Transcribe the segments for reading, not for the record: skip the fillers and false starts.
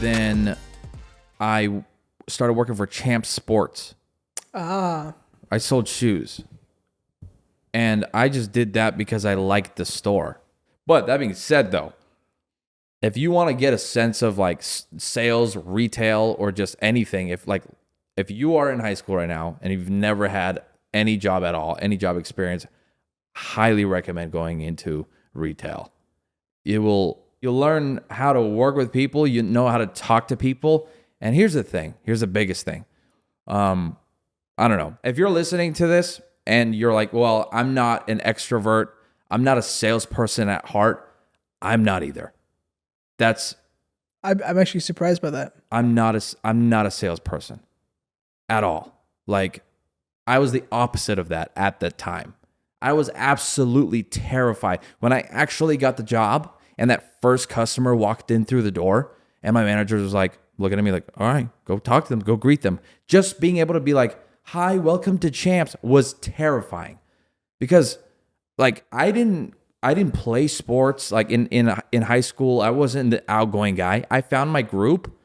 then I started working for Champ Sports. I sold shoes. And I just did that because I liked the store. But that being said, though, if you want to get a sense of like sales, retail, or just anything, if you are in high school right now and you've never had any job at all, any job experience, highly recommend going into retail. You'll learn how to work with people. You know how to talk to people. And here's the thing. Here's the biggest thing. I don't know. If you're listening to this and you're like, well, I'm not an extrovert. I'm not a salesperson at heart. I'm not either. I'm actually surprised by that. I'm not a salesperson at all. Like, I was the opposite of that at the time. I was absolutely terrified when I actually got the job and that first customer walked in through the door and my manager was like looking at me like, all right, go talk to them, go greet them. Just being able to be like, hi, welcome to Champs was terrifying because like I didn't play sports like in high school. I wasn't the outgoing guy. I found my group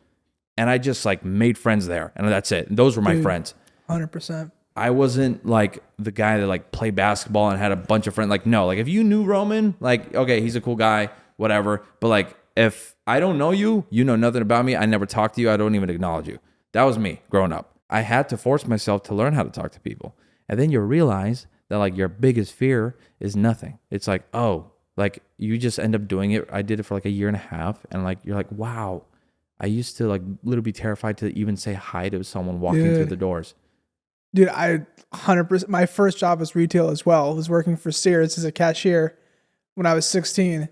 and I just like made friends there and that's it. And those were my friends. 100%. I wasn't like the guy that like played basketball and had a bunch of friends. Like, no, like if you knew Roman, like, okay, he's a cool guy, whatever. But like, if I don't know you, you know nothing about me. I never talk to you. I don't even acknowledge you. That was me growing up. I had to force myself to learn how to talk to people. And then you realize that like your biggest fear is nothing. It's like, oh, like you just end up doing it. I did it for like a year and a half. And like, you're like, wow, I used to like literally be terrified to even say hi to someone walking through the doors. Dude, I 100%. My first job was retail as well. I was working for Sears as a cashier when I was 16.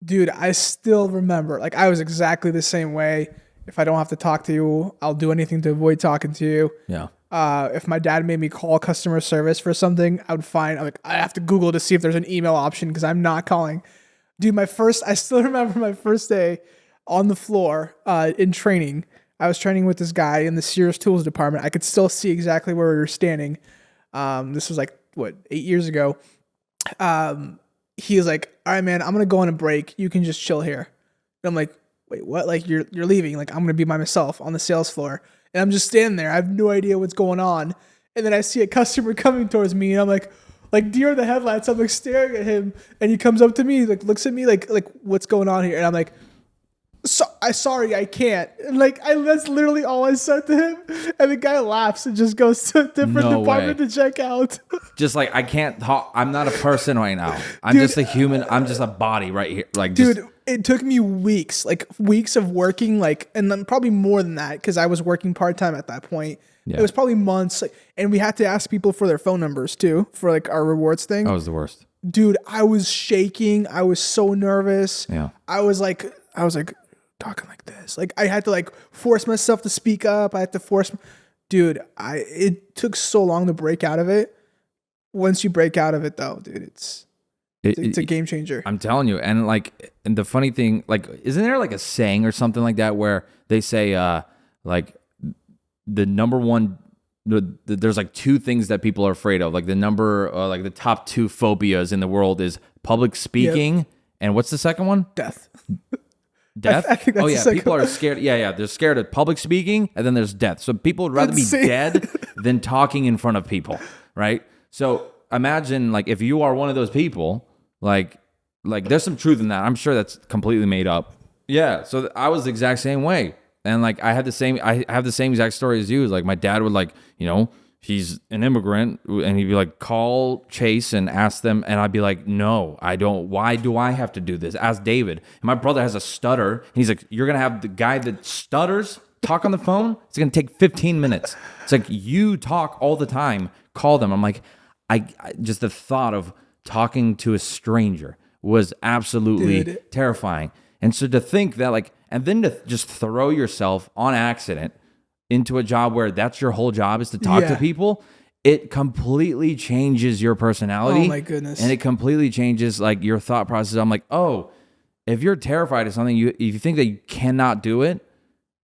Dude, I still remember, like, I was exactly the same way. If I don't have to talk to you, I'll do anything to avoid talking to you. Yeah. If my dad made me call customer service for something, I have to Google to see if there's an email option because I'm not calling. Dude, I still remember my first day on the floor in training. I was training with this guy in the Sears tools department. I could still see exactly where we were standing. This was like, 8 years ago. He was like, all right, man, I'm going to go on a break. You can just chill here. And I'm like, wait, what? Like you're leaving. Like I'm going to be by myself on the sales floor. And I'm just standing there. I have no idea what's going on. And then I see a customer coming towards me and I'm like deer in the headlights. I'm like staring at him and he comes up to me, like looks at me like what's going on here? And I'm like, sorry, I can't. And like, that's literally all I said to him. And the guy laughs and just goes to a different department to check out. Just like, I can't talk. I'm not a person right now. I'm just a human. I'm just a body right here. Like, dude, it took me weeks of working, like, and then probably more than that because I was working part-time at that point. Yeah. It was probably months. And we had to ask people for their phone numbers too, for like our rewards thing. That was the worst. Dude, I was shaking. I was so nervous. Yeah. I was like talking like this. Like I had to like force myself to speak up. I had to dude, it took so long to break out of it. Once you break out of it though, dude, it's a game changer. I'm telling you. And the funny thing, like, isn't there like a saying or something like that where they say, like the number one, there's like two things that people are afraid of. Like like the top two phobias in the world is public speaking. Yep. And what's the second one? Death. Death? I think that's people are scared. Yeah. They're scared of public speaking, and then there's death. So people would rather be dead than talking in front of people, right? So imagine, like, if you are one of those people, like there's some truth in that. I'm sure that's completely made up. Yeah. So I was the exact same way, and like I have the same exact story as you. Like my dad would he's an immigrant, and he'd be like, call Chase and ask them. And I'd be like, no, I don't. Why do I have to do this? Ask David. And my brother has a stutter. And he's like, you're going to have the guy that stutters talk on the phone? It's going to take 15 minutes. It's like, you talk all the time. Call them. I'm like, I just the thought of talking to a stranger was absolutely terrifying. And so to think that and then to just throw yourself on accident into a job where that's your whole job is to talk to people, it completely changes your personality. Oh my goodness. And it completely changes like your thought process. I'm like, oh, if you're terrified of something, if you think that you cannot do it,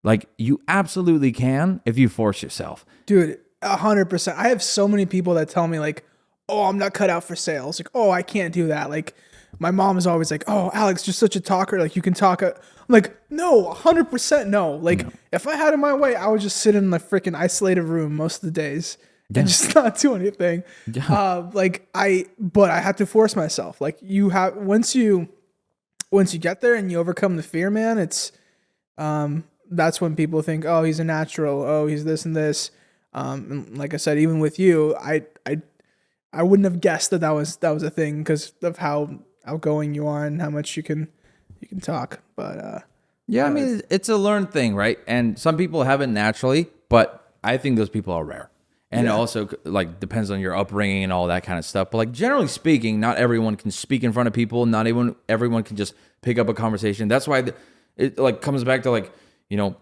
like you absolutely can if you force yourself. Dude, 100%. I have so many people that tell me like, oh, I'm not cut out for sales. Like, oh, I can't do that. Like my mom is always like, "Oh, Alex, you're such a talker. Like you can talk." I'm like, "No, 100% no." Like if I had it my way, I would just sit in the freaking isolated room most of the days and just not do anything. But I had to force myself. Like you have once you get there and you overcome the fear, man, it's that's when people think, "Oh, he's a natural. Oh, he's this and this." And like I said, even with you, I wouldn't have guessed that was a thing because of how outgoing you are and how much you can talk. But yeah, I mean, it's a learned thing, right? And some people have it naturally, but I think those people are rare. And it also like depends on your upbringing and all that kind of stuff. But like generally speaking, not everyone can speak in front of people. Not everyone can just pick up a conversation. That's why it like comes back to like, you know,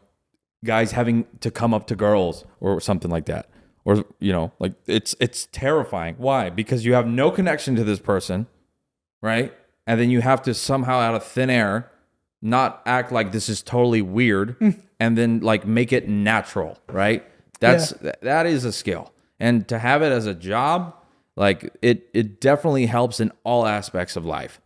guys having to come up to girls or something like that. Or, you know, like it's terrifying. Why? Because you have no connection to this person, right? And then you have to somehow out of thin air not act like this is totally weird and then like make it natural, right? That is a skill. And to have it as a job, like it definitely helps in all aspects of life.